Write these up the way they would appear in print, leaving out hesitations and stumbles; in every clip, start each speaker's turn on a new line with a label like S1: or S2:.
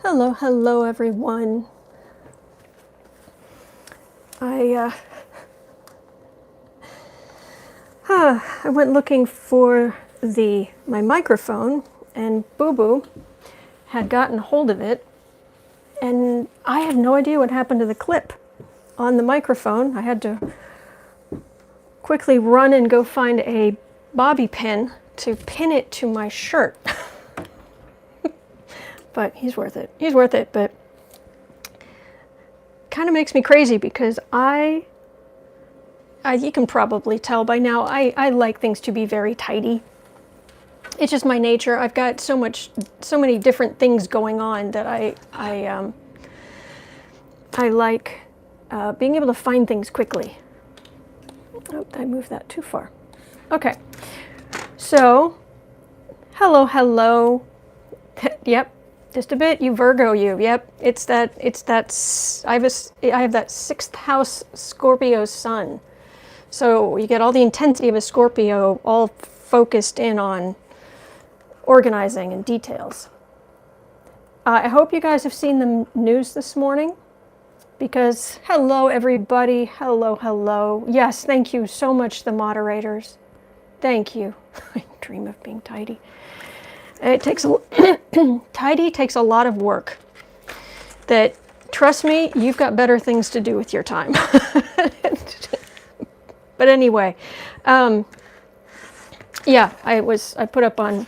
S1: Hello, hello everyone. I went looking for my microphone, and Boo Boo had gotten hold of it, and I have no idea what happened to the clip on the microphone. I had to quickly run and go find a bobby pin to pin it to my shirt. But he's worth it. He's worth it, but kind of makes me crazy because you can probably tell by now, I like things to be very tidy. It's just my nature. I've got so many different things going on that I like being able to find things quickly. Oh, I moved that too far. Okay. So, hello. Yep. Just a bit, you Virgo, you. Yep, it's that. I have that 6th house Scorpio sun, so you get all the intensity of a Scorpio, all focused in on organizing and details. I hope you guys have seen the news this morning, because hello everybody, hello. Yes, thank you so much, the moderators. Thank you. I dream of being tidy. It takes tidy takes a lot of work. That, trust me, you've got better things to do with your time. But anyway, yeah, I put up on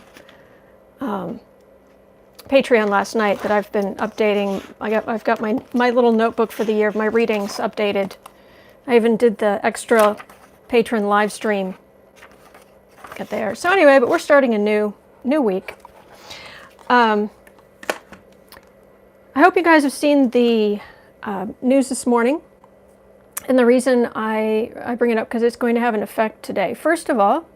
S1: Patreon last night that I've been updating. I've got my little notebook for the year of my readings updated. I even did the extra patron live stream at there. So anyway, but we're starting a new week. I hope you guys have seen the news this morning, and the reason I bring it up because it's going to have an effect today. First of all,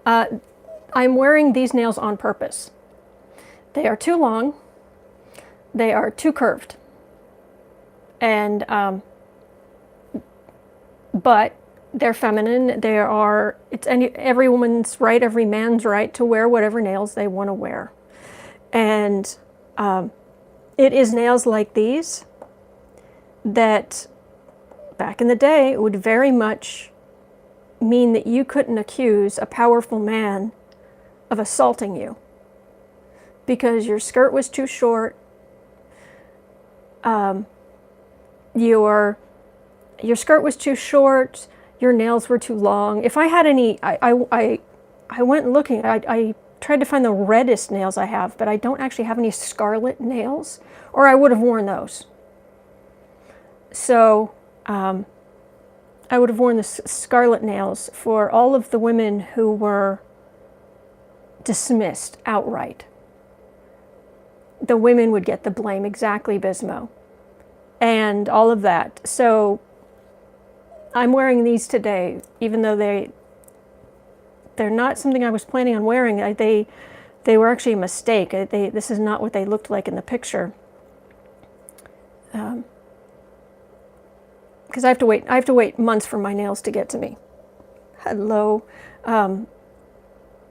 S1: I'm wearing these nails on purpose. They are too long, they are too curved, and but they're feminine. It's every woman's right, every man's right to wear whatever nails they want to wear. And it is nails like these that back in the day would very much mean that you couldn't accuse a powerful man of assaulting you because your skirt was too short, your skirt was too short, your nails were too long. If I had any, I went looking, I tried to find the reddest nails I have, but I don't actually have any scarlet nails, or I would have worn those. So I would have worn the scarlet nails for all of the women who were dismissed outright. The women would get the blame, exactly, Bismo, and all of that. So I'm wearing these today, even though they're not something I was planning on wearing. They were actually a mistake. This is not what they looked like in the picture. Because I have to wait months for my nails to get to me. Hello.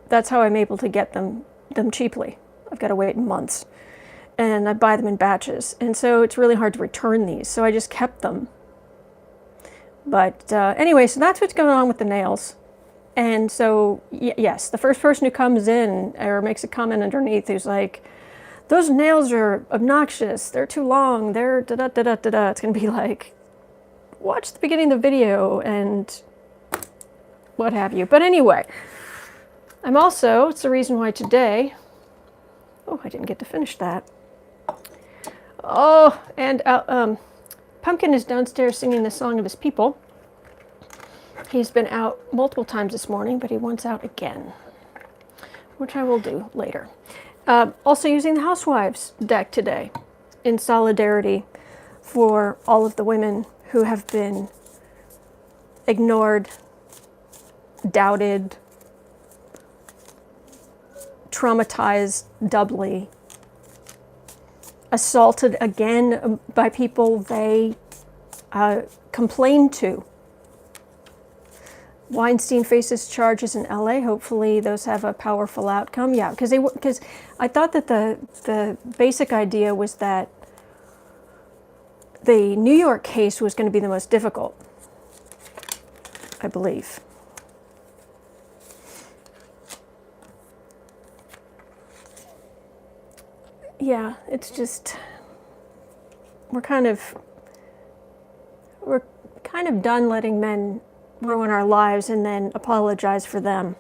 S1: That's how I'm able to get them cheaply. I've got to wait months. And I buy them in batches. And so it's really hard to return these. So I just kept them. But anyway, so that's what's going on with the nails. And so, yes, the first person who comes in or makes a comment underneath who's like, those nails are obnoxious, they're too long, they're da-da-da-da-da-da, it's going to be like, watch the beginning of the video and what have you. But anyway, it's the reason why today, I didn't get to finish that. Oh, and Pumpkin is downstairs singing the song of his people. He's been out multiple times this morning, but he wants out again, which I will do later. Also using the Housewives deck today in solidarity for all of the women who have been ignored, doubted, traumatized doubly, assaulted again by people they complained to. Weinstein faces charges in LA. Hopefully those have a powerful outcome. Yeah, because I thought that the basic idea was that the New York case was going to be the most difficult, I believe. Yeah, it's just we're kind of done letting men ruin our lives and then apologize for them.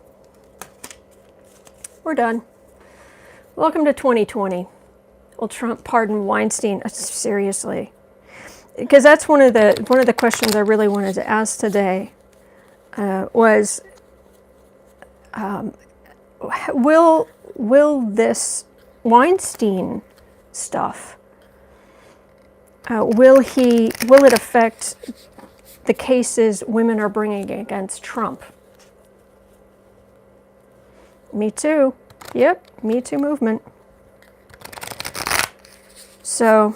S1: We're done. Welcome to 2020. Will Trump pardon Weinstein? Seriously, because that's one of the questions I really wanted to ask today. Was will this Weinstein stuff will it affect the cases women are bringing against Trump? Me Too. Yep, Me Too movement. So,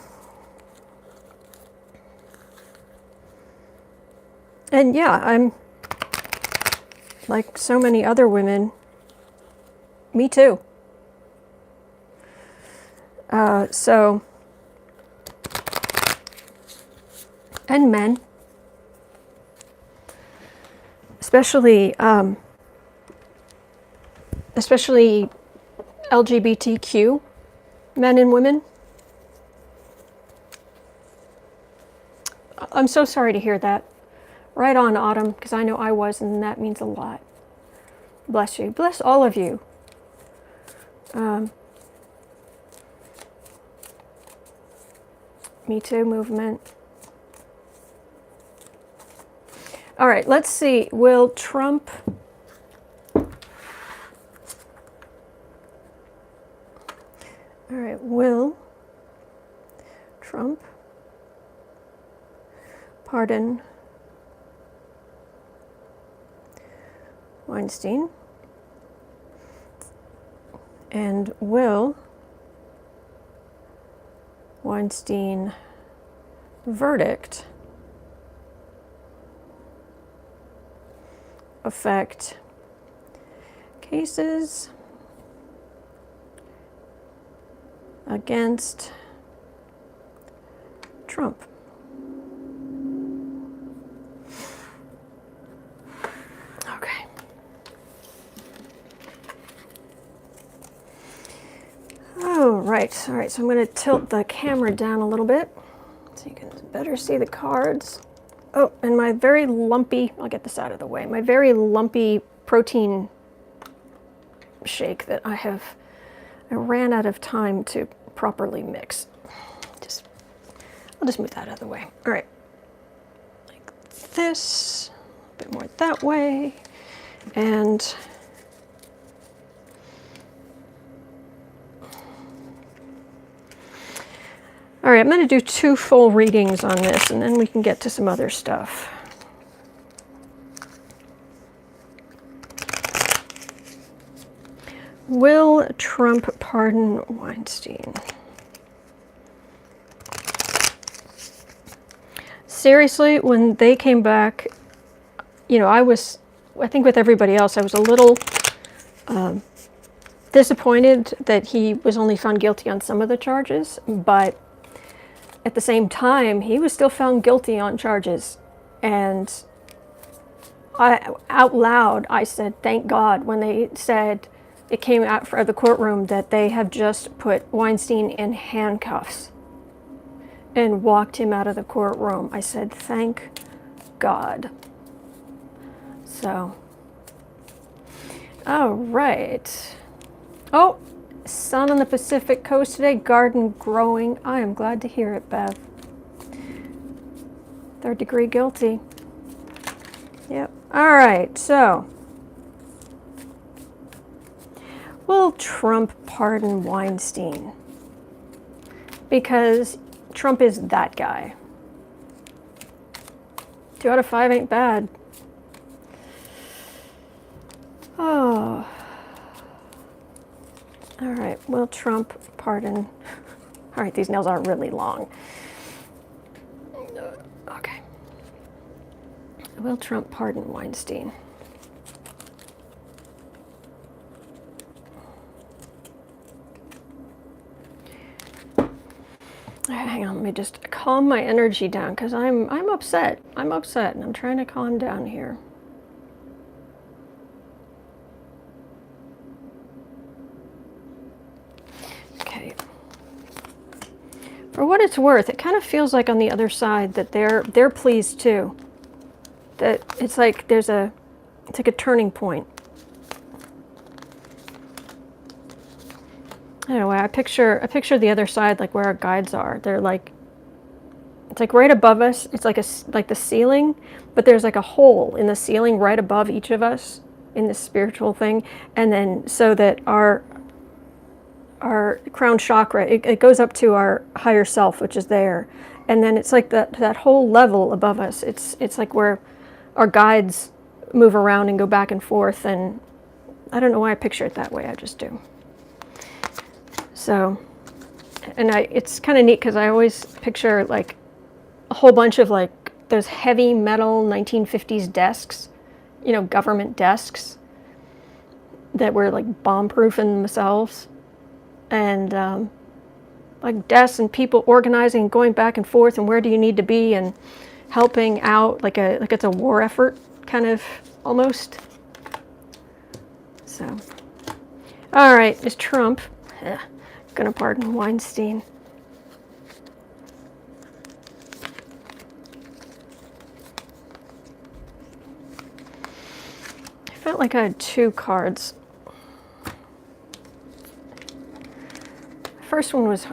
S1: and yeah, I'm like so many other women, me too. So, and men, especially LGBTQ men and women. I'm so sorry to hear that. Right on, Autumn, because I know I was, and that means a lot. Bless you. Bless all of you. Me Too movement. All right, let's see. Will Trump... All right, will Trump pardon Weinstein? And will Weinstein verdict affect cases against Trump? Okay. Oh, right. All right, so I'm going to tilt the camera down a little bit so you can better see the cards. Oh, and my very lumpy, I'll get this out of the way, my very lumpy protein shake that I ran out of time to properly mix. I'll just move that out of the way. All right, like this, a bit more that way, and all right, I'm going to do 2 full readings on this, and then we can get to some other stuff. Will Trump pardon Weinstein? Seriously, when they came back, you know, I think with everybody else, I was a little disappointed that he was only found guilty on some of the charges, but at the same time, he was still found guilty on charges. And out loud, I said, thank God, when they said it came out of the courtroom that they have just put Weinstein in handcuffs and walked him out of the courtroom. I said, thank God. So, all right. Oh, sun on the Pacific coast today, garden growing. I am glad to hear it, Bev. 3rd degree guilty. Yep. All right, so will Trump pardon Weinstein? Because Trump is that guy. 2 out of 5 ain't bad. Oh. All right, will Trump pardon? All right, these nails are really long. Okay. Will Trump pardon Weinstein? Hang on, let me just calm my energy down because I'm upset. I'm upset and I'm trying to calm down here. Okay. For what it's worth, it kind of feels like on the other side that they're pleased too. That it's like it's like a turning point. Anyway, I picture the other side like where our guides are. They're like, it's like right above us. It's like the ceiling, but there's like a hole in the ceiling right above each of us in this spiritual thing, and then so that our crown chakra, it goes up to our higher self, which is there, and then it's like that whole level above us. It's like where our guides move around and go back and forth, and I don't know why I picture it that way. I just do. So, and it's kind of neat because I always picture like a whole bunch of like those heavy metal 1950s desks, you know, government desks that were like bomb-proof in themselves, and like desks and people organizing, going back and forth, and where do you need to be, and helping out like it's a war effort kind of almost. So, all right, is Trump gonna pardon Weinstein? I felt like I had two cards. The first one was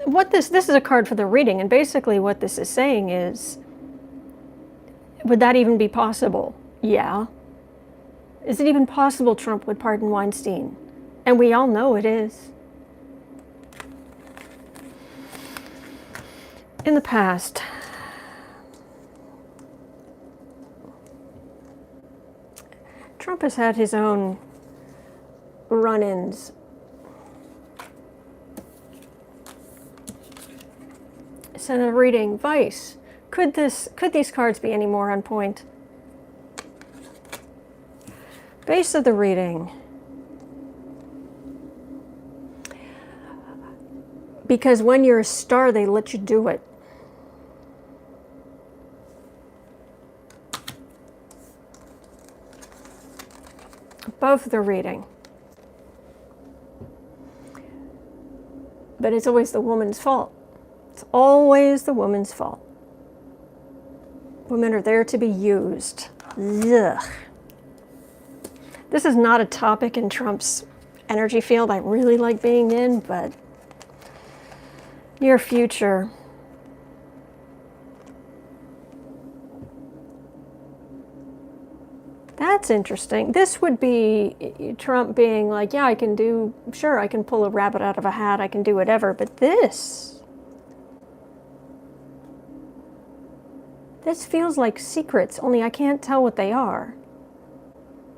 S1: what this is a card for the reading, and basically what this is saying is, would that even be possible? Yeah. Is it even possible Trump would pardon Weinstein? And we all know it is. In the past, Trump has had his own run-ins. Senator reading, Vice. Could these cards be any more on point? Base of the reading. Because when you're a star, they let you do it. Both the reading. But it's always the woman's fault. It's always the woman's fault. Women are there to be used. Ugh. This is not a topic in Trump's energy field I really like being in, but near future. That's interesting. This would be Trump being like, yeah, I can pull a rabbit out of a hat, I can do whatever, but this feels like secrets, only I can't tell what they are.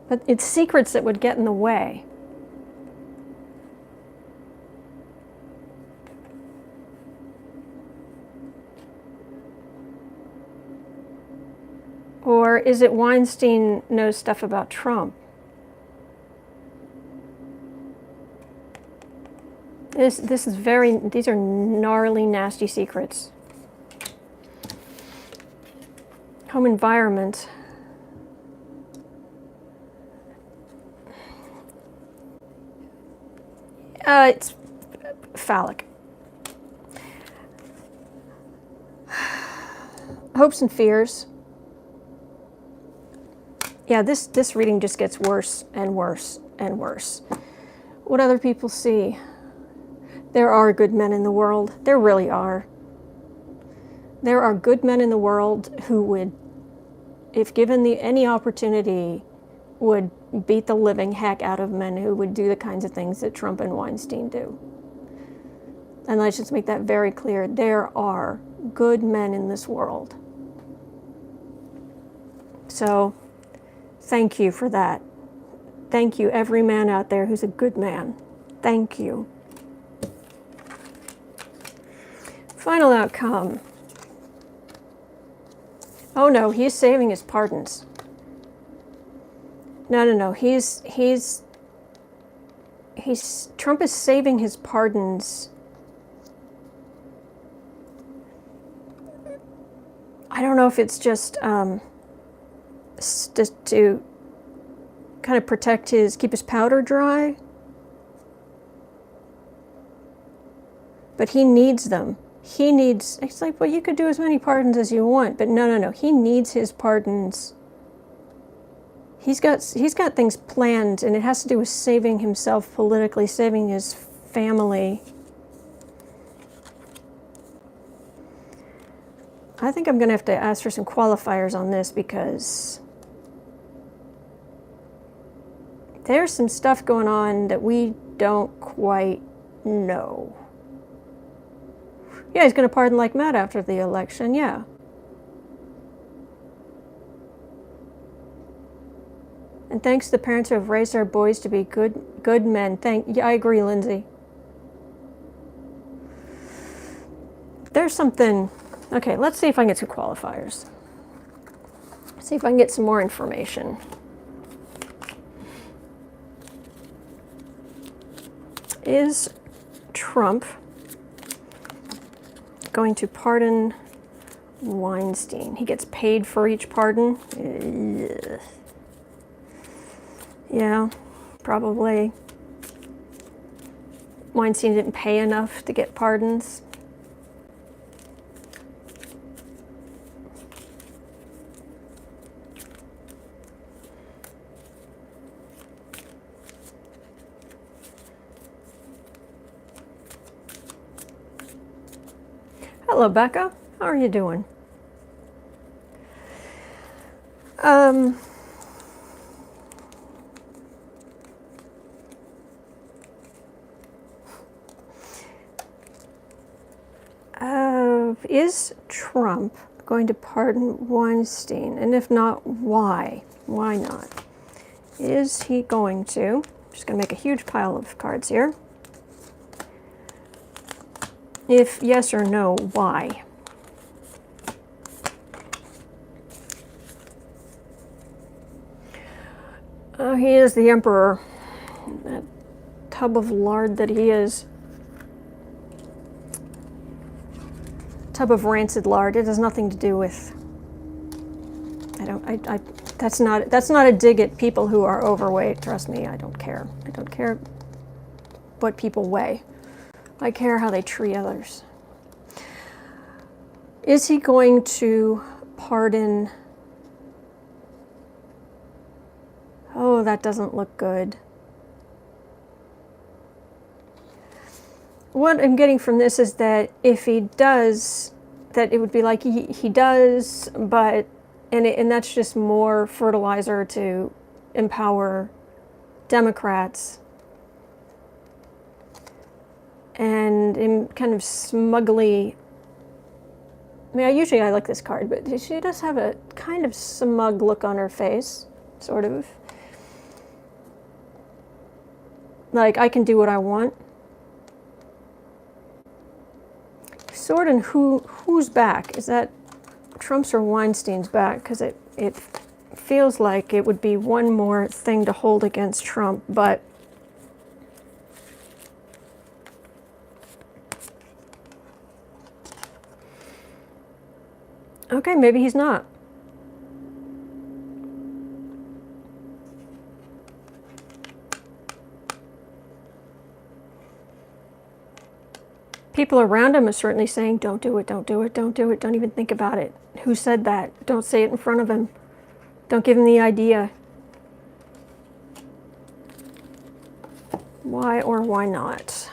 S1: But it's secrets that would get in the way. Or is it Weinstein knows stuff about Trump? These are gnarly, nasty secrets. Home environment. It's phallic. Hopes and fears. Yeah, this reading just gets worse and worse and worse. What other people see. There are good men in the world. There really are. There are good men in the world who would, if given any opportunity, would beat the living heck out of men who would do the kinds of things that Trump and Weinstein do. And let's just make that very clear. There are good men in this world. So, thank you for that. Thank you, every man out there who's a good man. Thank you. Final outcome. Oh no, he's saving his pardons. No. He's Trump is saving his pardons. I don't know if it's just to kind of keep his powder dry. But he needs them. It's like, well, you could do as many pardons as you want, but no. He needs his pardons. He's got things planned, and it has to do with saving himself politically, saving his family. I think I'm going to have to ask for some qualifiers on this, because there's some stuff going on that we don't quite know. Yeah, he's going to pardon like Matt after the election, yeah. And thanks to the parents who have raised our boys to be good men. Yeah, I agree, Lindsay. There's something. Okay, let's see if I can get some qualifiers. See if I can get some more information. Is Trump going to pardon Weinstein? He gets paid for each pardon? Yeah, probably. Weinstein didn't pay enough to get pardons. Hello, Becca. How are you doing? Is Trump going to pardon Weinstein? And if not, why? Why not? Is he going to? I'm just going to make a huge pile of cards here. If yes or no, why? He is the emperor. That tub of lard that he is. Tub of rancid lard. It has nothing to do with. That's not a dig at people who are overweight. Trust me, I don't care. I don't care what people weigh. I care how they treat others. Is he going to pardon? Oh, that doesn't look good. What I'm getting from this is that if he does, that it would be like he does, but and that's just more fertilizer to empower Democrats. And in kind of smugly, I mean, I like this card, but she does have a kind of smug look on her face, sort of. Like, I can do what I want. Sort of who's back? Is that Trump's or Weinstein's back? Because it feels like it would be one more thing to hold against Trump, but okay, maybe he's not. People around him are certainly saying, don't do it, don't do it, don't do it, don't even think about it. Who said that? Don't say it in front of him. Don't give him the idea. Why or why not?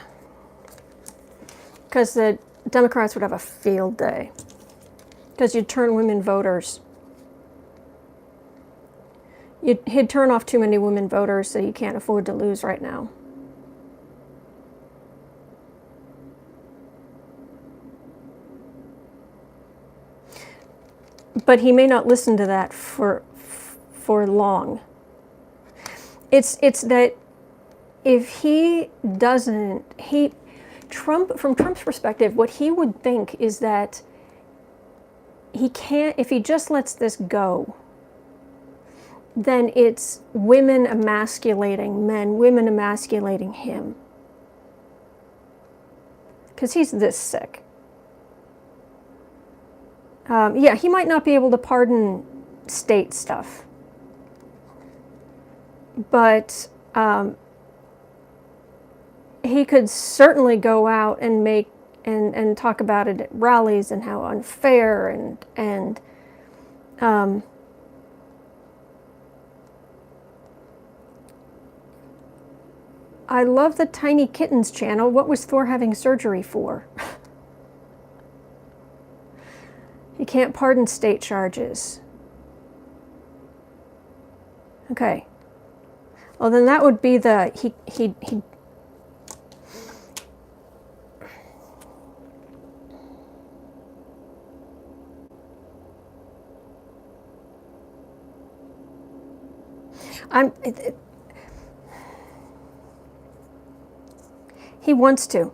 S1: Because the Democrats would have a field day. Because you'd turn women voters. He'd turn off too many women voters that he can't afford to lose right now. But he may not listen to that for long. It's that if he doesn't, from Trump's perspective, what he would think is that he can't, if he just lets this go, then it's women emasculating men, women emasculating him. Because he's this sick. Yeah, he might not be able to pardon state stuff. But he could certainly go out and make and talk about it at rallies and how unfair and I love the Tiny Kittens channel. What was Thor having surgery for? He can't pardon state charges. Okay. Well, then that would be the he he wants to.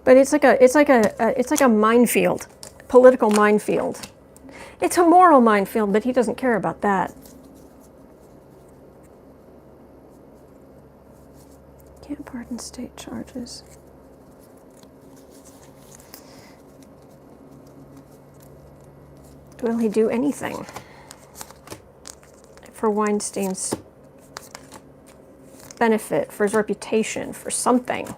S1: But it's like a minefield, political minefield. It's a moral minefield, but he doesn't care about that. Can't pardon state charges. Will he do anything for Weinstein's benefit, for his reputation, for something?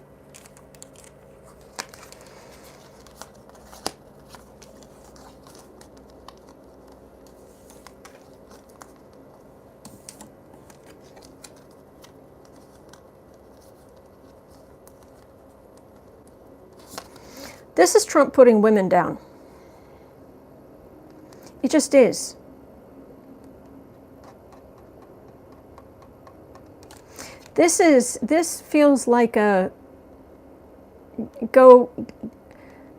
S1: This is Trump putting women down. It just is. This feels like a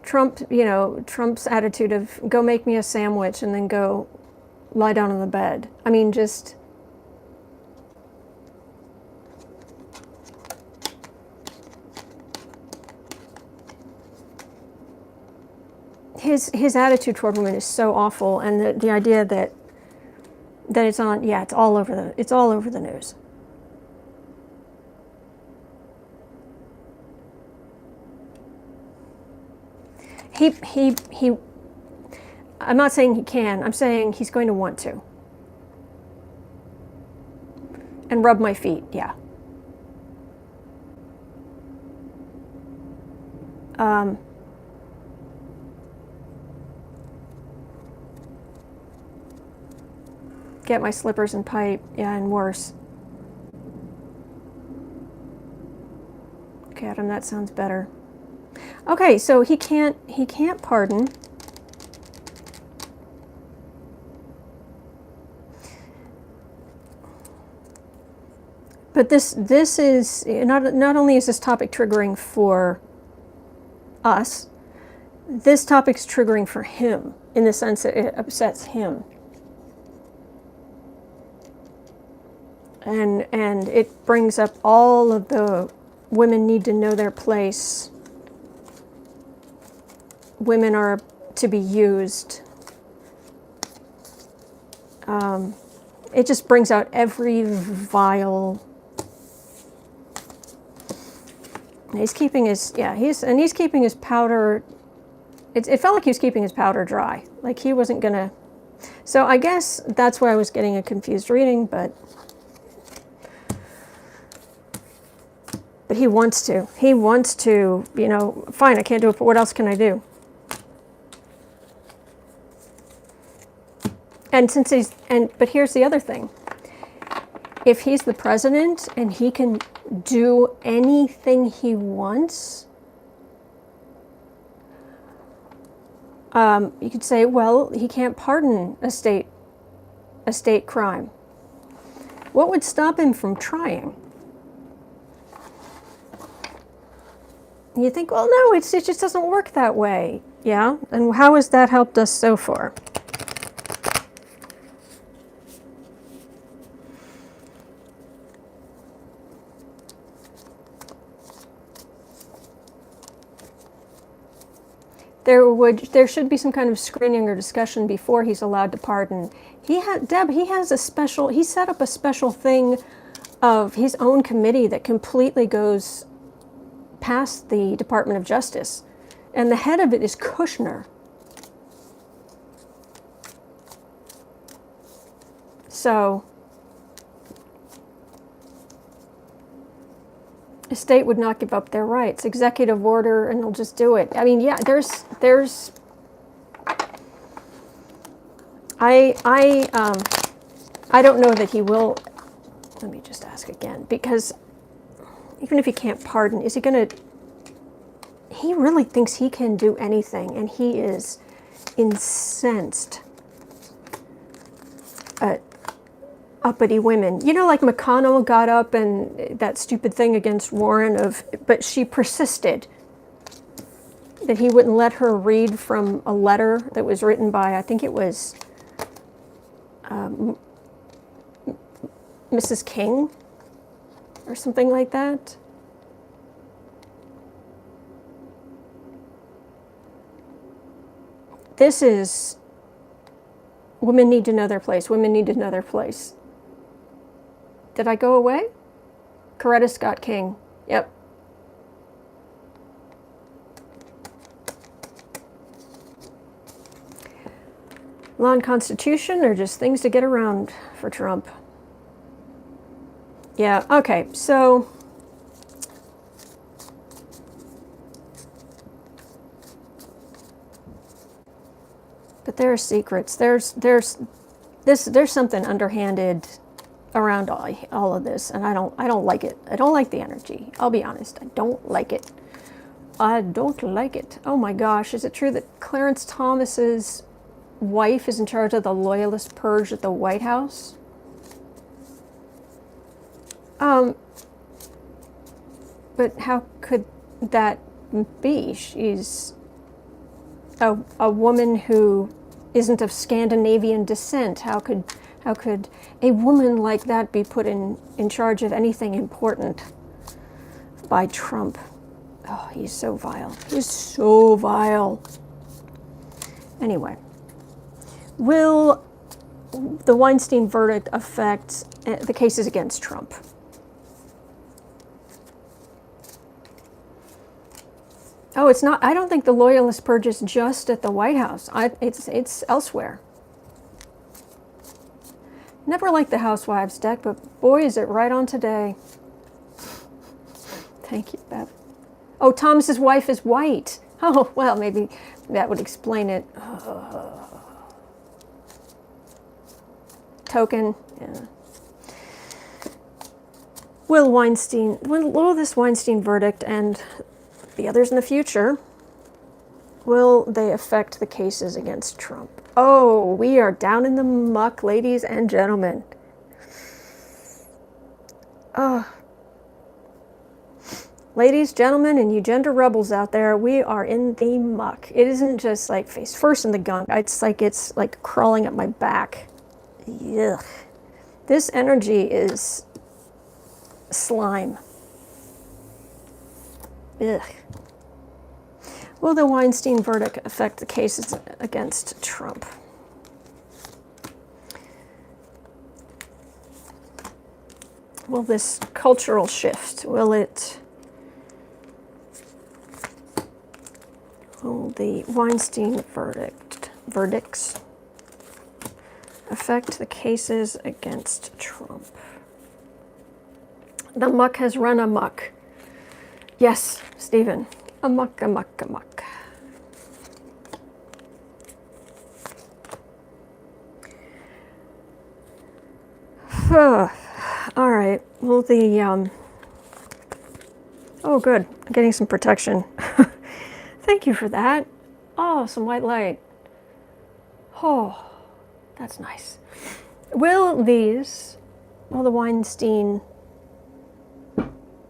S1: Trump's attitude of go make me a sandwich and then go lie down on the bed. I mean, just his attitude toward women is so awful, and the idea that it's on, yeah, it's all over the news. He I'm not saying he can, I'm saying he's going to want to. And rub my feet, yeah. Get my slippers and pipe, yeah, and worse. Okay, Adam, that sounds better. Okay, so he can't pardon. But this is not only is this topic triggering for us, this topic's triggering for him in the sense that it upsets him. And it brings up all of the women need to know their place. Women are to be used. It just brings out every vile. He's keeping his he's keeping his powder. It felt like he was keeping his powder dry, like he wasn't gonna. So I guess that's why I was getting a confused reading, but he wants to. He wants to. Fine, I can't do it, but what else can I do? And but here's the other thing. If he's the president and he can do anything he wants, you could say, well, he can't pardon a state crime. What would stop him from trying? You think, well, no, it just doesn't work that way. Yeah, and how has that helped us so far? there should be some kind of screening or discussion before he's allowed to pardon. He set up a special thing of his own committee that completely goes past the Department of Justice. And the head of it is Kushner. So the state would not give up their rights. Executive order, and they'll just do it. I mean, yeah, there's I don't know that he will. Let me just ask again, because even if he can't pardon, is he going to? He really thinks he can do anything, and he is incensed at uppity women. You know, like McConnell got up and that stupid thing against Warren but she persisted that he wouldn't let her read from a letter that was written by, I think it was Mrs. King or something like that. This is, women need to know their place. Women need to know their place. Did I go away? Coretta Scott King. Yep. Law and Constitution are just things to get around for Trump. Yeah, okay, so but there are secrets. There's something underhanded around all of this, and I don't like it. I don't like the energy. I'll be honest. I don't like it. I don't like it. Oh my gosh, is it true that Clarence Thomas's wife is in charge of the Loyalist purge at the White House? But how could that be? She's a woman who isn't of Scandinavian descent. How could a woman like that be put in charge of anything important by Trump? Oh, he's so vile. He's so vile. Anyway, will the Weinstein verdict affect the cases against Trump? Oh, it's not. I don't think the Loyalist purge is just at the White House. It's elsewhere. Never liked the Housewives deck, but boy, is it right on today. Thank you, Bev. Oh, Thomas's wife is white. Oh, well, maybe that would explain it. Token. Yeah. Will this Weinstein verdict and the others in the future, will they affect the cases against Trump? Oh, we are down in the muck, ladies and gentlemen. Ladies, gentlemen, and you gender rebels out there, we are in the muck. It isn't just like face first in the gunk. It's like crawling up my back. Ugh. This energy is slime. Ugh. Will the Weinstein verdict affect the cases against Trump? Will this cultural shift, will the Weinstein verdicts affect the cases against Trump? The muck has run amok. Yes, Stephen. Amok, amok, amok. All right. Well, oh, good. I'm getting some protection. Thank you for that. Oh, some white light. Oh, that's nice. Will the Weinstein...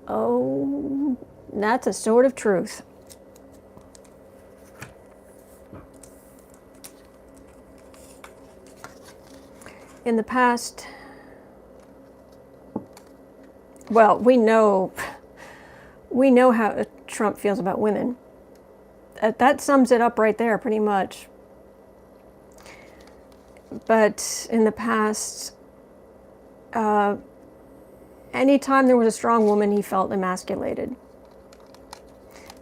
S1: Oh, that's a sword of truth. In the past, well, we know how Trump feels about women. that sums it up right there, pretty much. But in the past, anytime there was a strong woman, he felt emasculated.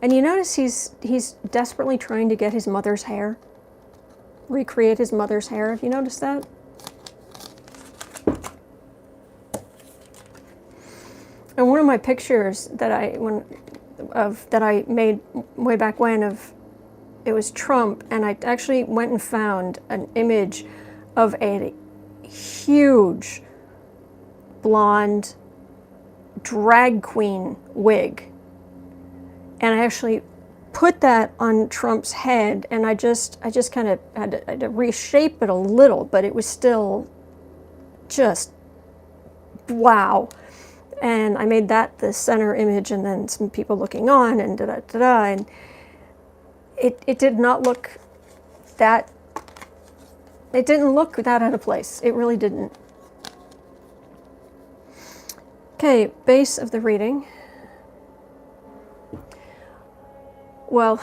S1: And you notice he's desperately trying to get his mother's hair, recreate his mother's hair. Have you noticed that? And one of my pictures that I made way back when it was Trump, and I actually went and found an image of a huge blonde drag queen wig, and I actually put that on Trump's head, and I just kind of had to reshape it a little, but it was still just wow. And I made that the center image, and then some people looking on, and da-da-da-da, and it did not look that, it didn't look that out of place. It really didn't. Okay, base of the reading. Well,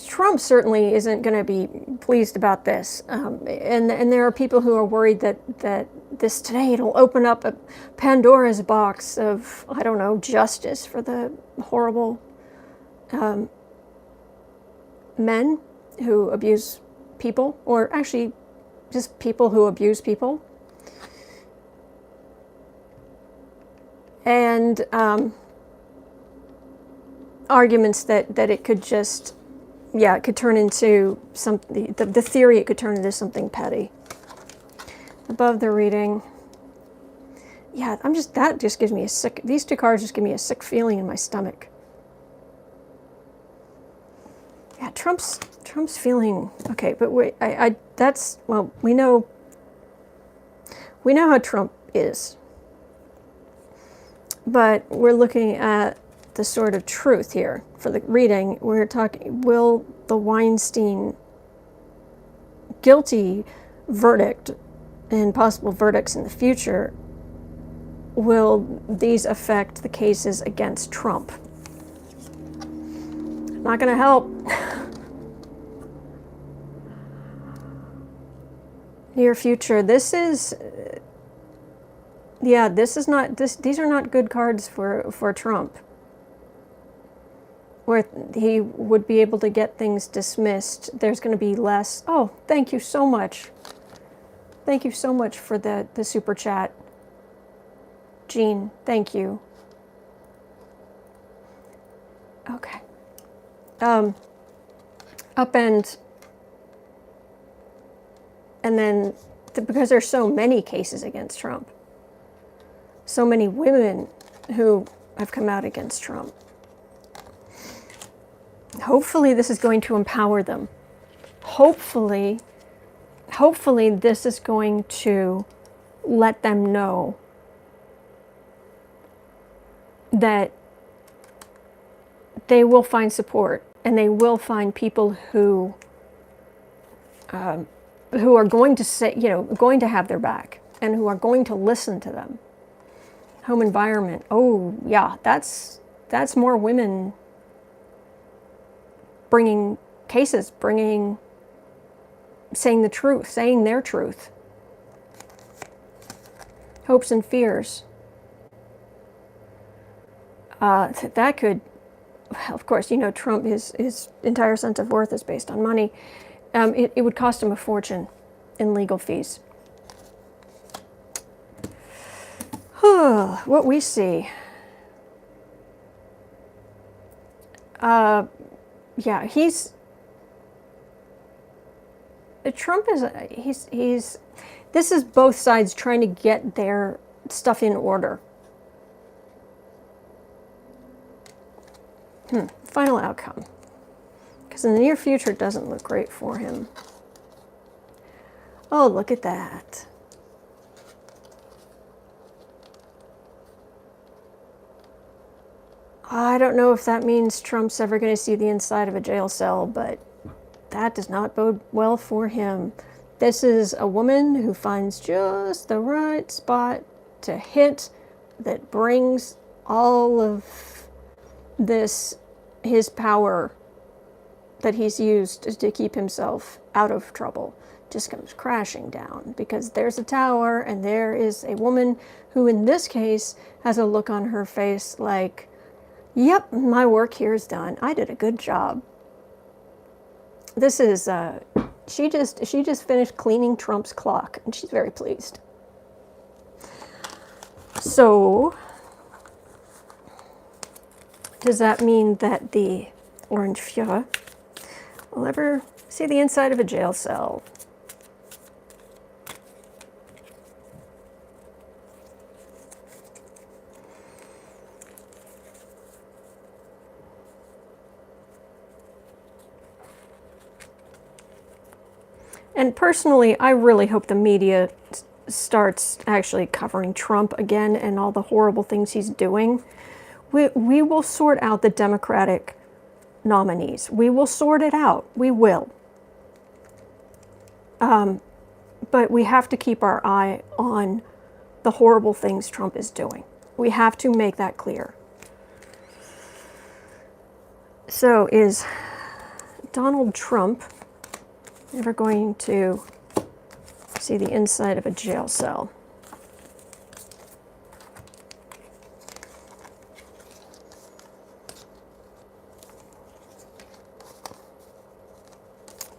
S1: Trump certainly isn't going to be pleased about this, and there are people who are worried that this today it'll open up a Pandora's box of, I don't know, justice for the horrible men who abuse people, or actually just people who abuse people, and arguments that it could just, yeah, it could turn into something, the theory it could turn into something petty. Above the reading, yeah, that just gives me a sick, these two cards just give me a sick feeling in my stomach. Yeah, Trump's feeling, okay, but wait, that's, well, we know how Trump is, but we're looking at the sort of truth here for the reading. We're talking, will the Weinstein guilty verdict and possible verdicts in the future, will these affect the cases against Trump? Not going to help. Near future. This is, yeah, this is not, these are not good cards for Trump, where he would be able to get things dismissed. There's going to be less. Oh, thank you so much. Thank you so much for the super chat, Jean. Thank you. Okay. Upend, and then because there's so many cases against Trump, so many women who have come out against Trump. Hopefully this is going to empower them. Hopefully this is going to let them know that they will find support, and they will find people who are going to say, going to have their back, and who are going to listen to them. Home environment. Oh yeah, that's more women bringing cases, saying the truth, saying their truth. Hopes and fears. That could, of course, Trump, his entire sense of worth is based on money. It would cost him a fortune in legal fees. What we see. Yeah, Trump is, this is both sides trying to get their stuff in order. Final outcome. Because in the near future, it doesn't look great for him. Oh, look at that. I don't know if that means Trump's ever going to see the inside of a jail cell, but that does not bode well for him. This is a woman who finds just the right spot to hit that brings all of this, his power that he's used to keep himself out of trouble, just comes crashing down, because there's a tower and there is a woman who in this case has a look on her face like, yep, my work here is done. I did a good job. This is, she just finished cleaning Trump's clock and she's very pleased. So, does that mean that the Orange Führer will ever see the inside of a jail cell? And personally, I really hope the media starts actually covering Trump again and all the horrible things he's doing. We will sort out the Democratic nominees. We will sort it out. We will. But we have to keep our eye on the horrible things Trump is doing. We have to make that clear. So is Donald Trump ever going to see the inside of a jail cell?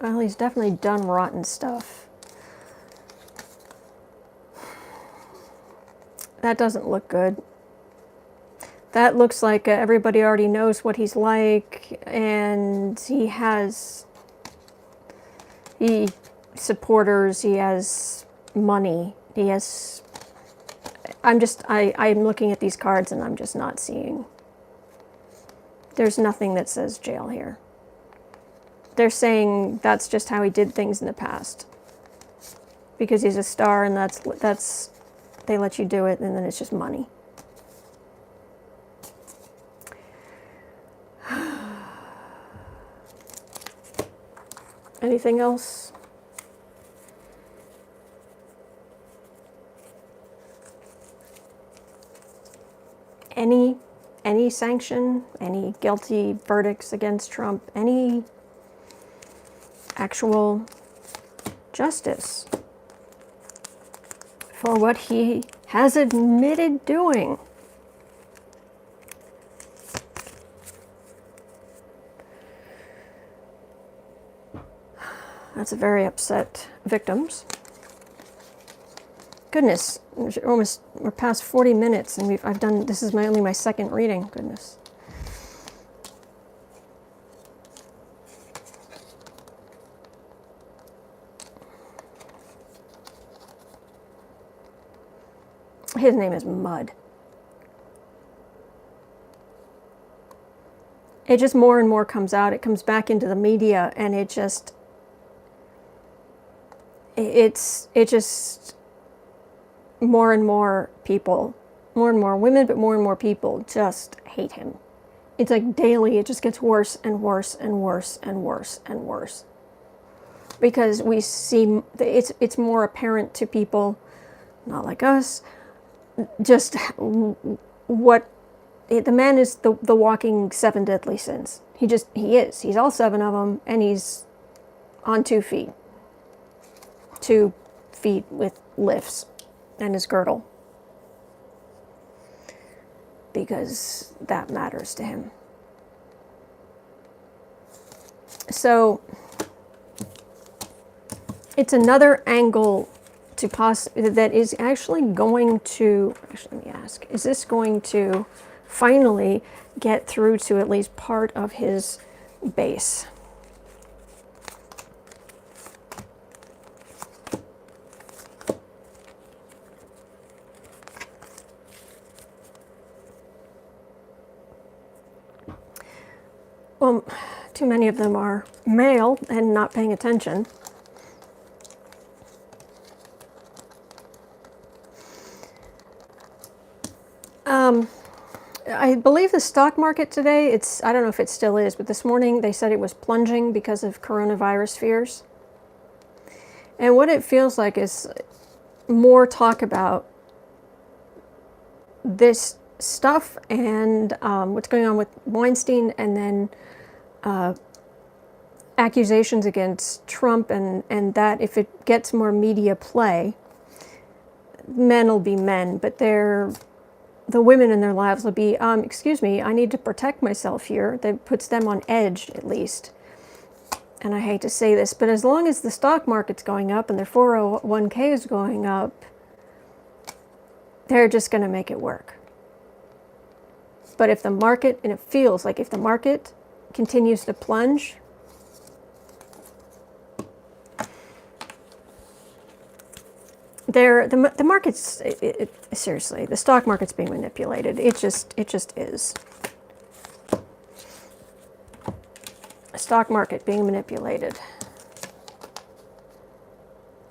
S1: Well, he's definitely done rotten stuff. That doesn't look good. That looks like everybody already knows what he's like, and he has supporters, he has money, he has... I'm looking at these cards and I'm just not seeing. There's nothing that says jail here. They're saying that's just how he did things in the past. Because he's a star and that's they let you do it, and then it's just money. Anything else? Any sanction, any guilty verdicts against Trump, any actual justice for what he has admitted doing. That's a very upset victims. Goodness, we're past 40 minutes and this is only my second reading. Goodness. His name is Mud. It just more and more comes out. It comes back into the media, and it's just more and more people, more and more women, but more and more people just hate him. It's like daily, it just gets worse and worse and worse and worse and worse. Because we see, it's more apparent to people, not like us, just what, the man is the walking 7 deadly sins. He's all 7 of them, and he's on 2 feet. 2 feet with lifts and his girdle, because that matters to him. So it's another angle to that is actually going to, let me ask, is this going to finally get through to at least part of his base? Well, too many of them are male and not paying attention. I believe the stock market today, I don't know if it still is, but this morning they said it was plunging because of coronavirus fears. And what it feels like is more talk about this stuff and what's going on with Weinstein, and then accusations against Trump, and that if it gets more media play, men will be men, but the women in their lives will be, excuse me, I need to protect myself here. That puts them on edge, at least. And I hate to say this, but as long as the stock market's going up and their 401k is going up, they're just going to make it work. But if the market, and it feels like if the market continues to plunge, the market's, seriously, the stock market's being manipulated. It just is. Stock market being manipulated.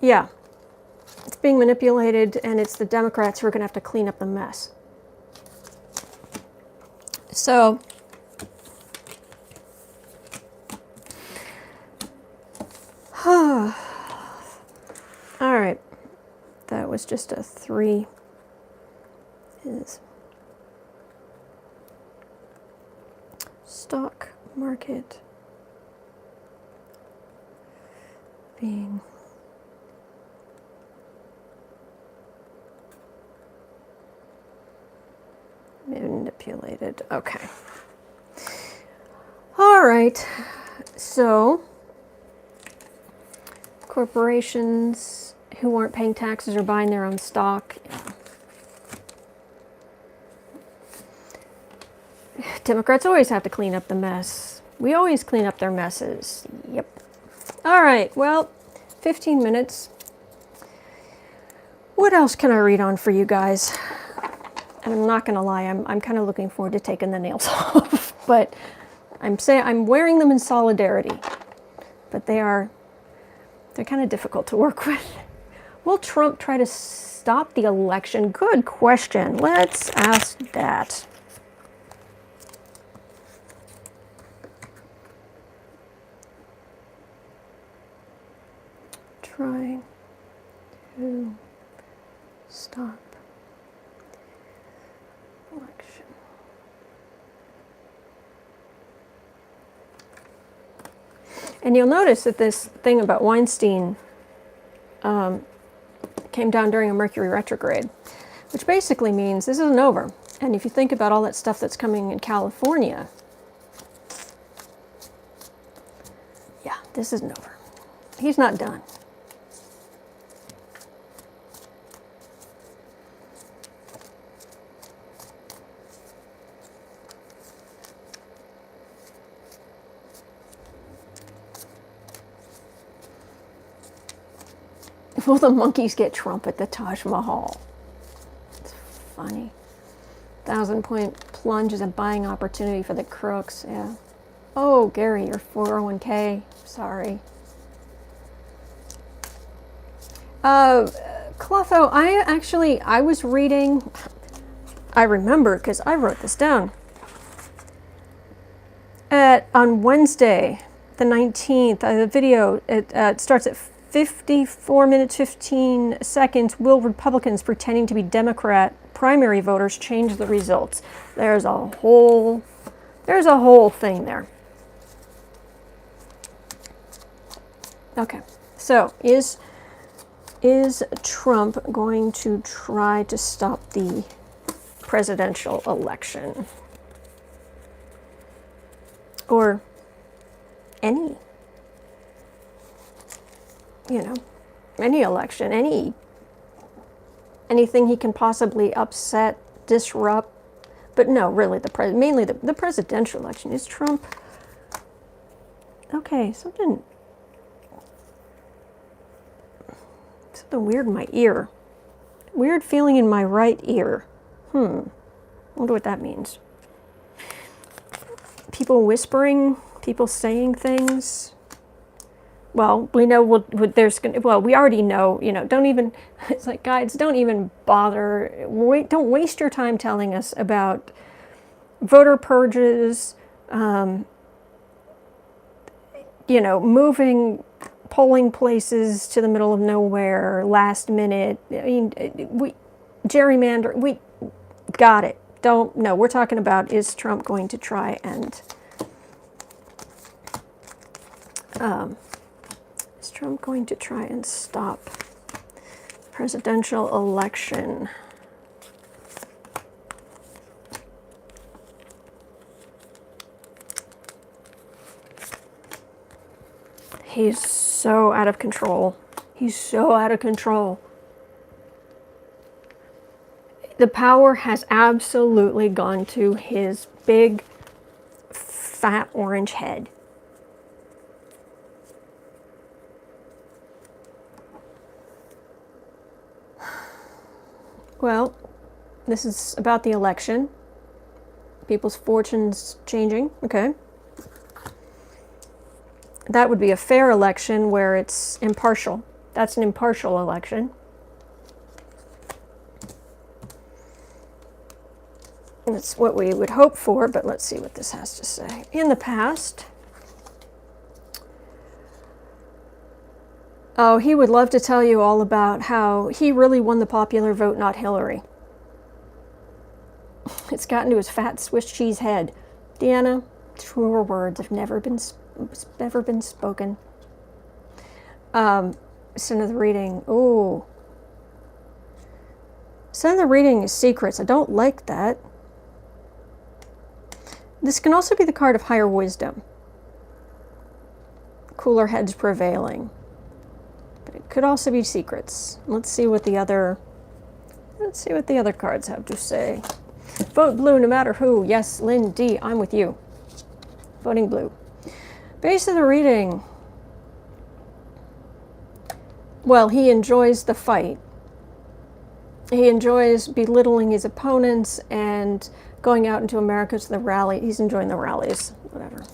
S1: Yeah, it's being manipulated, and it's the Democrats who are going to have to clean up the mess. So, all right, that was just a 3. Is stock market being manipulated. Okay. All right. So, corporations who aren't paying taxes or buying their own stock. Democrats always have to clean up the mess. We always clean up their messes. Yep. All right, well, 15 minutes. What else can I read on for you guys? And I'm not going to lie, I'm kind of looking forward to taking the nails off. But I'm wearing them in solidarity. But they're kind of difficult to work with. Will Trump try to stop the election? Good question. Let's ask that. Trying to stop election. And you'll notice that this thing about Weinstein came down during a Mercury retrograde, which basically means this isn't over. And if you think about all that stuff that's coming in California, yeah, this isn't over. He's not done. Will the monkeys get Trump at the Taj Mahal? It's funny. 1,000-point plunge is a buying opportunity for the crooks. Yeah. Oh, Gary, your 401k. Sorry. Clotho, I was reading, I remember because I wrote this down. On Wednesday, the 19th, the video, it starts at 54 minutes, 15 seconds. Will Republicans pretending to be Democrat primary voters change the results? There's a whole thing there. Okay, so is Trump going to try to stop the presidential election? Or any election, anything he can possibly upset, disrupt. But no, really, mainly the presidential election. Is Trump... Okay, something weird in my ear. Weird feeling in my right ear. Wonder what that means. People whispering, people saying things. Well, we know we already know, don't even, it's like, guys, don't even bother, don't waste your time telling us about voter purges, moving polling places to the middle of nowhere, last minute. I mean, gerrymander, we got it. No, we're talking about, is Trump going to try and stop presidential election? He's so out of control. He's so out of control. The power has absolutely gone to his big, fat orange head. Well, this is about the election. People's fortunes changing. Okay. That would be a fair election where it's impartial. That's an impartial election. That's what we would hope for, but let's see what this has to say. In the past, oh, he would love to tell you all about how he really won the popular vote, not Hillary. It's gotten to his fat Swiss cheese head. Deanna, truer words have never been spoken. Sin of the reading. Ooh. Sin of the reading is secrets. I don't like that. This can also be the card of higher wisdom. Cooler heads prevailing. But it could also be secrets. Let's see what the other cards have to say. Vote blue no matter who. Yes, Lynn D, I'm with you. Voting blue. Base of the reading. Well, he enjoys the fight. He enjoys belittling his opponents and going out into America to the rally. He's enjoying the rallies, whatever.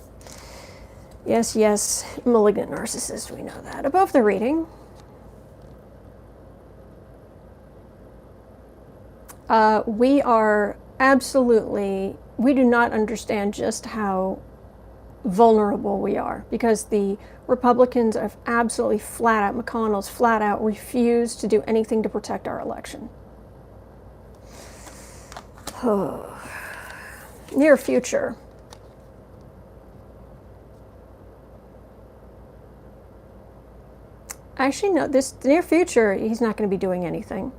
S1: Yes, yes, malignant narcissist, we know that. Above the reading. We do not understand just how vulnerable we are, because the Republicans have absolutely McConnell's flat out refused to do anything to protect our election. Near future. Actually, no, this near future, he's not going to be doing anything.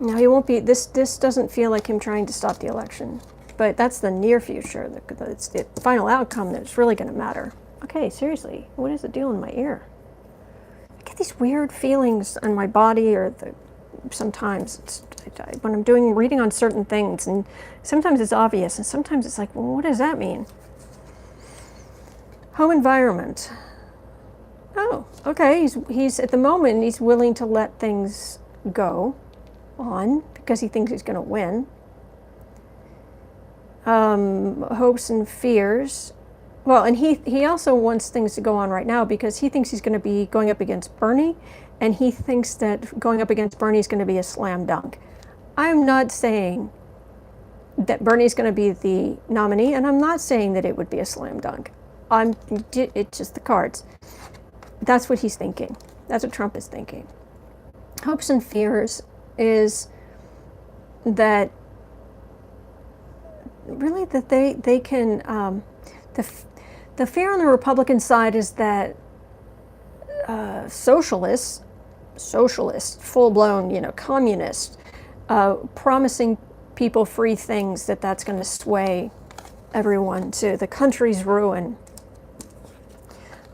S1: No, he won't be. This doesn't feel like him trying to stop the election. But that's the near future. It's the final outcome that's really going to matter. Okay, seriously, what is the deal in my ear? I get these weird feelings on my body, or sometimes when I'm reading on certain things, and sometimes it's obvious, and sometimes it's like, well, what does that mean? Home environment. Oh, okay. He's at the moment he's willing to let things go on because he thinks he's going to win. Hopes and fears. Well, and he also wants things to go on right now because he thinks he's going to be going up against Bernie, and he thinks that going up against Bernie is going to be a slam dunk. I'm not saying that Bernie's going to be the nominee, and I'm not saying that it would be a slam dunk. It's just the cards. That's what he's thinking. That's what Trump is thinking. Hopes and fears is that really that they can the fear on the Republican side is that socialists, full-blown, communists, promising people free things, that's going to sway everyone to the country's ruin.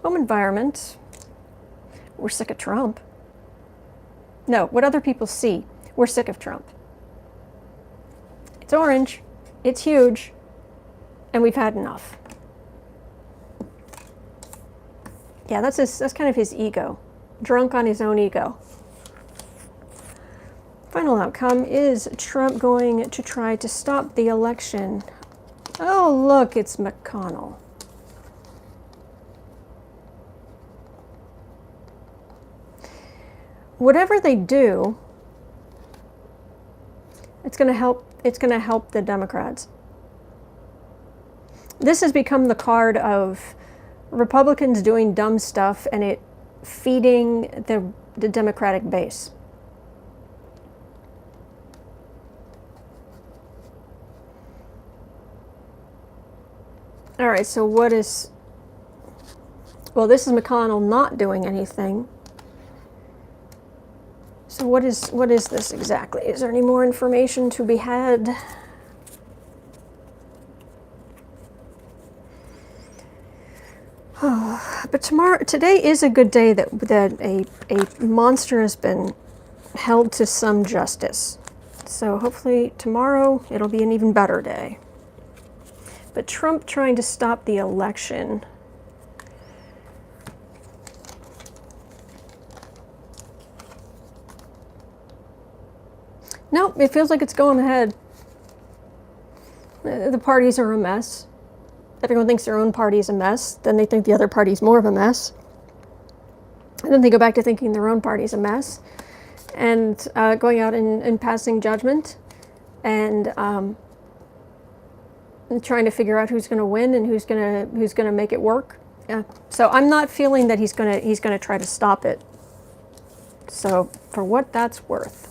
S1: Home environment. We're sick of Trump. No, what other people see. We're sick of Trump. It's orange. It's huge. And we've had enough. Yeah, that's kind of his ego. Drunk on his own ego. Final outcome is Trump going to try to stop the election. Oh, look, it's McConnell. Whatever they do, it's going to help. It's going to help the Democrats. This has become the card of Republicans doing dumb stuff and it feeding the Democratic base. All right, so what is... Well, this is McConnell not doing anything. So what is this exactly? Is there any more information to be had? Oh, but today is a good day that a monster has been held to some justice. So hopefully tomorrow it'll be an even better day. But Trump trying to stop the election. Nope, it feels like it's going ahead. The parties are a mess. Everyone thinks their own party is a mess. Then they think the other party's more of a mess. And then they go back to thinking their own party's a mess. And going out and passing judgment. And trying to figure out who's going to win and who's going to make it work. Yeah. So I'm not feeling that he's going to try to stop it. So for what that's worth.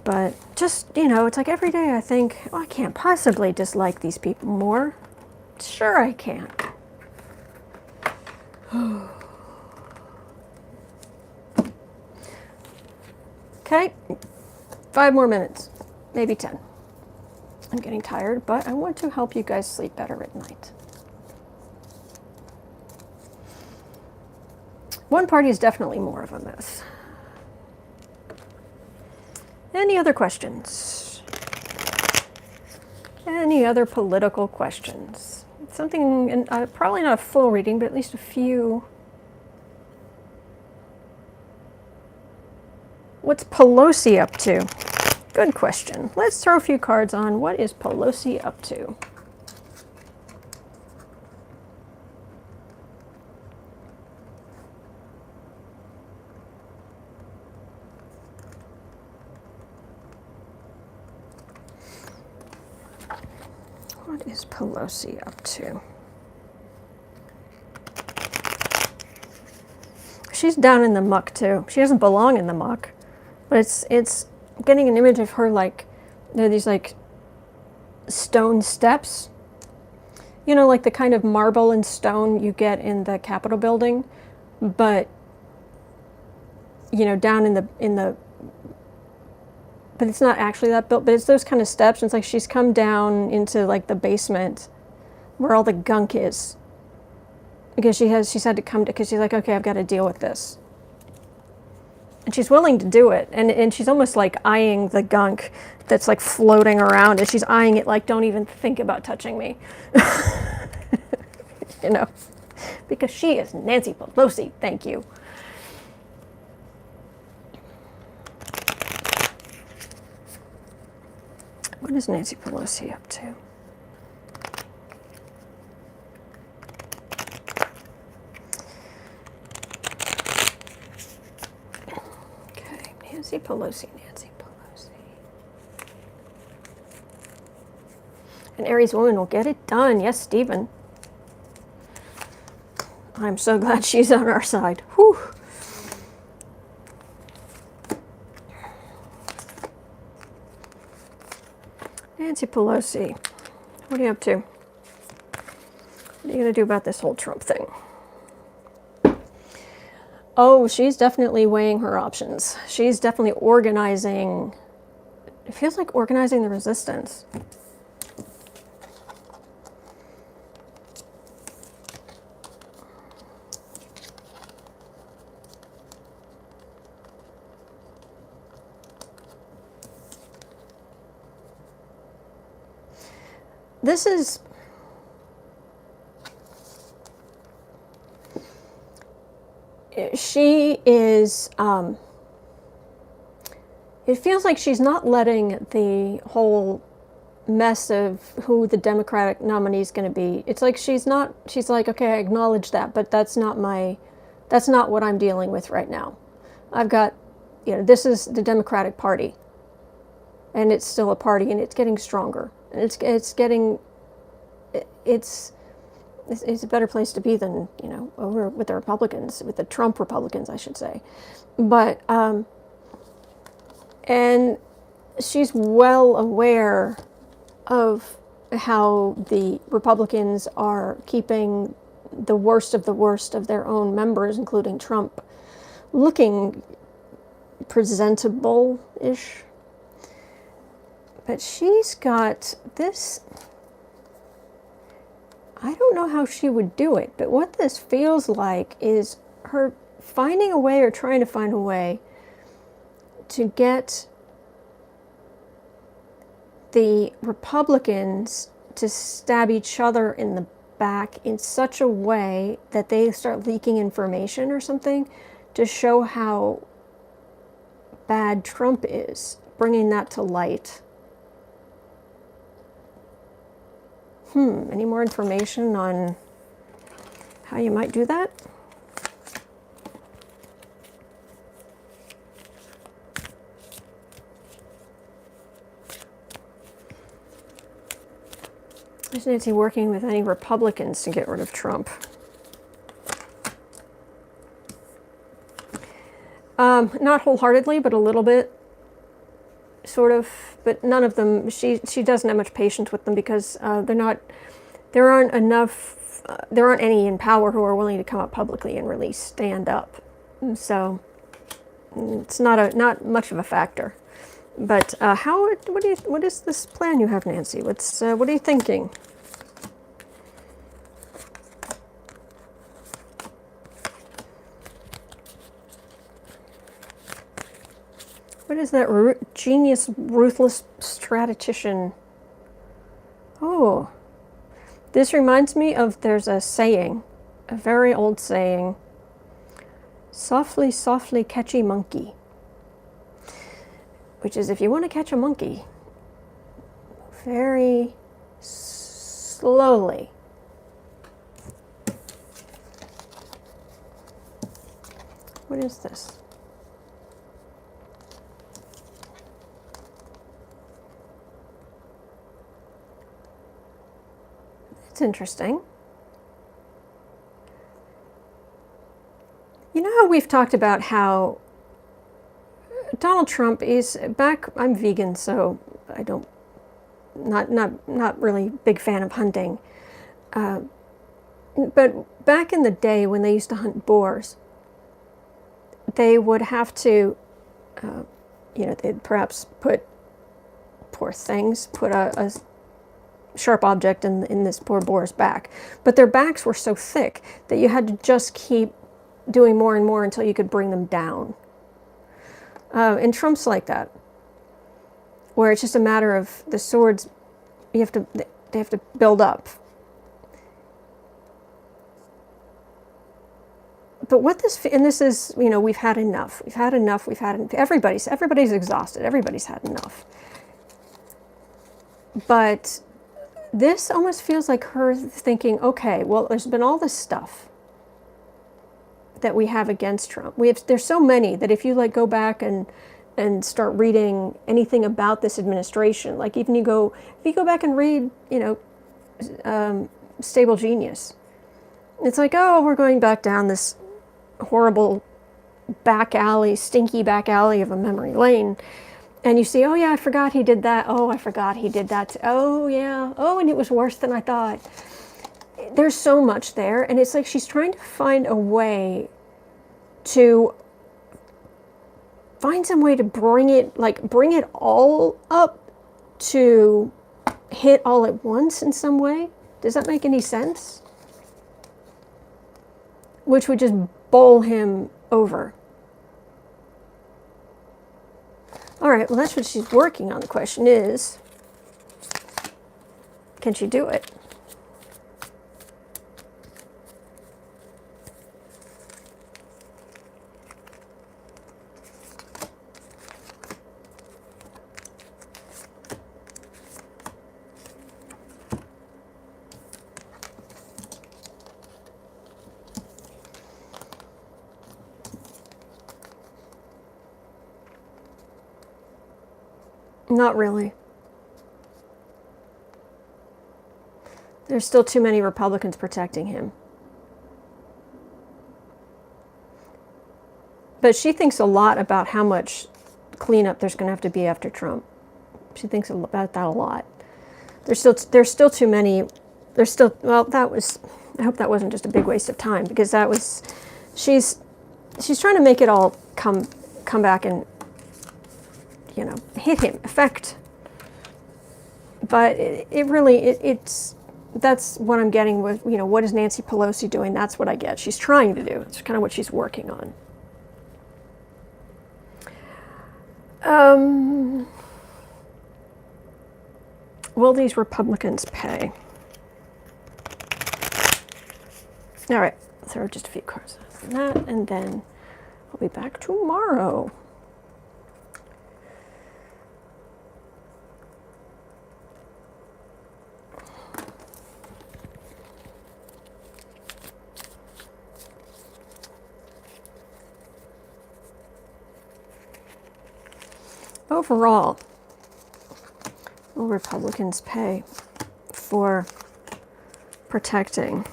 S1: But just, it's like every day I think, well, I can't possibly dislike these people more. Sure I can. Okay, 5 more minutes, maybe 10. I'm getting tired, but I want to help you guys sleep better at night. One party is definitely more of a mess. Any other questions? Any other political questions? Something, and probably not a full reading, but at least a few. What's Pelosi up to? Good question. Let's throw a few cards on. What is Pelosi up to? What is Pelosi up to? She's down in the muck too. She doesn't belong in the muck, but it's getting an image of her like there are these like stone steps. Like the kind of marble and stone you get in the Capitol building, but down in the but it's not actually that built, but it's those kind of steps. And it's like she's come down into like the basement where all the gunk is. Because she's had to come to, because she's like, okay, I've got to deal with this. And she's willing to do it. And she's almost like eyeing the gunk that's like floating around. And she's eyeing it like, don't even think about touching me. Because she is Nancy Pelosi. Thank you. What is Nancy Pelosi up to? Okay, Nancy Pelosi. An Aries woman will get it done. Yes, Stephen. I'm so glad she's on our side. Whew. Nancy Pelosi, what are you up to? What are you going to do about this whole Trump thing? Oh, she's definitely weighing her options. She's definitely organizing. It feels like organizing the resistance. This is, she is, it feels like she's not letting the whole mess of who the Democratic nominee is going to be. It's like she's like, okay, I acknowledge that, but that's not what I'm dealing with right now. I've got, this is the Democratic Party, and it's still a party, and it's getting stronger. It's a better place to be than, over with the Republicans, with the Trump Republicans, I should say. But, and she's well aware of, how the Republicans are keeping the worst of their own members, including Trump, looking presentable-ish. But she's got this, I don't know how she would do it, but what this feels like is her finding a way, or trying to find a way, to get the Republicans to stab each other in the back in such a way that they start leaking information or something to show how bad Trump is, bringing that to light. Any more information on how you might do that? Is Nancy working with any Republicans to get rid of Trump? Not wholeheartedly, but a little bit, sort of. But none of them. She doesn't have much patience with them because there aren't any in power who are willing to come up publicly and really stand up. So it's not much of a factor. But what is this plan you have, Nancy? What are you thinking? What is that genius, ruthless strategician? Oh, this reminds me of, there's a saying, a very old saying, softly, softly catchy monkey. Which is, if you want to catch a monkey, very slowly. What is this? It's interesting. You know how we've talked about how Donald Trump is back. I'm vegan, so I don't, not really big fan of hunting. But back in the day when they used to hunt boars, they would have to, they'd perhaps put, poor things, put a sharp object in this poor boar's back. But their backs were so thick that you had to just keep doing more and more until you could bring them down. And Trump's like that, where it's just a matter of the swords, they have to build up. But what this is, we've had enough. Everybody's exhausted. Everybody's had enough. But this almost feels like her thinking, okay, well, there's been all this stuff that we have against Trump. There's so many that if you go back and start reading anything about this administration, like even if you go back and read, Stable Genius, it's like, oh, we're going back down this horrible stinky back alley of a memory lane. And you see, oh yeah, I forgot he did that. Oh, I forgot he did that. Oh yeah. Oh, and it was worse than I thought. There's so much there. And it's like she's trying to find a way to find some way to bring it all up to hit all at once in some way. Does that make any sense? Which would just bowl him over. All right, well, that's what she's working on. The question is, can she do it? Not really. There's still too many Republicans protecting him. But she thinks a lot about how much cleanup there's going to have to be after Trump. She thinks about that a lot. there's still too many. There's still, well, that was, I hope that wasn't just a big waste of time, because that was, she's trying to make it all come back and, you know, hit him, affect. But it really, it's, that's what I'm getting with, you know, what is Nancy Pelosi doing? That's what I get. She's trying to do. It's kind of what she's working on. Will these Republicans pay? All right, so just a few cards on that, and then I'll be back tomorrow. Overall, will Republicans pay for protecting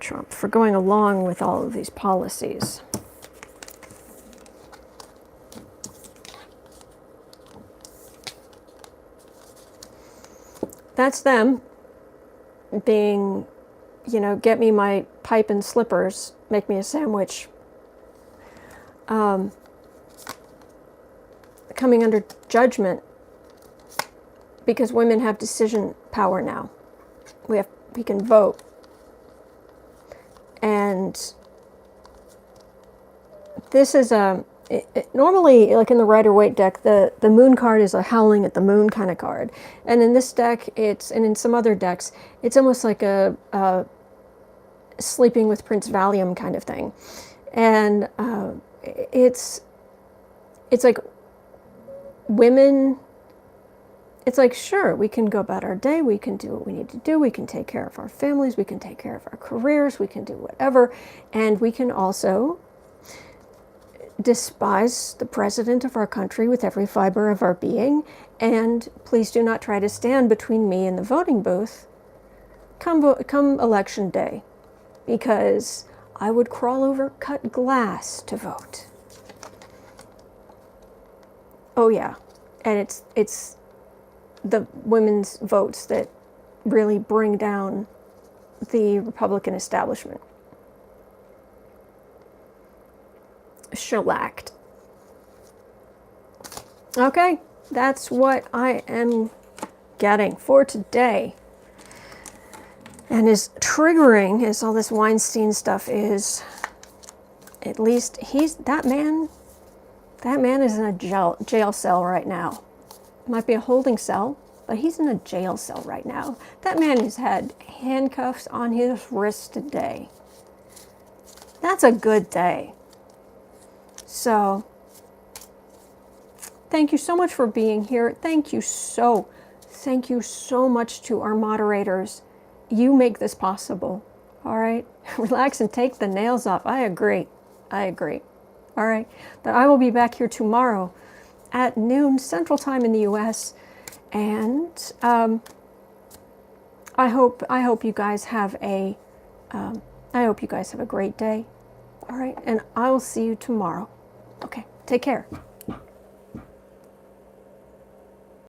S1: Trump, for going along with all of these policies? That's them being, you know, get me my pipe and slippers, make me a sandwich. Coming under judgment because women have decision power now. We can vote. And this is normally, like in the Rider-Waite deck, the moon card is a howling at the moon kind of card. And in this deck, and in some other decks, it's almost like a sleeping with Prince Valium kind of thing. And it's like women, it's like, sure, we can go about our day, we can do what we need to do, we can take care of our families, we can take care of our careers, we can do whatever, and we can also despise the president of our country with every fiber of our being, and please do not try to stand between me and the voting booth come election day, because I would crawl over cut glass to vote. Oh yeah, and it's the women's votes that really bring down the Republican establishment. Shellacked. Okay, that's what I am getting for today. And as triggering as all this Weinstein stuff is, at least that man is in a jail cell right now. It might be a holding cell, but he's in a jail cell right now. That man has had handcuffs on his wrist today. That's a good day. So, thank you so much for being here. Thank you so much to our moderators. You make this possible. All right? Relax and take the nails off. I agree. All right? But I will be back here tomorrow at noon Central Time in the U.S. And I hope you guys have a great day. All right? And I will see you tomorrow. Okay, take care.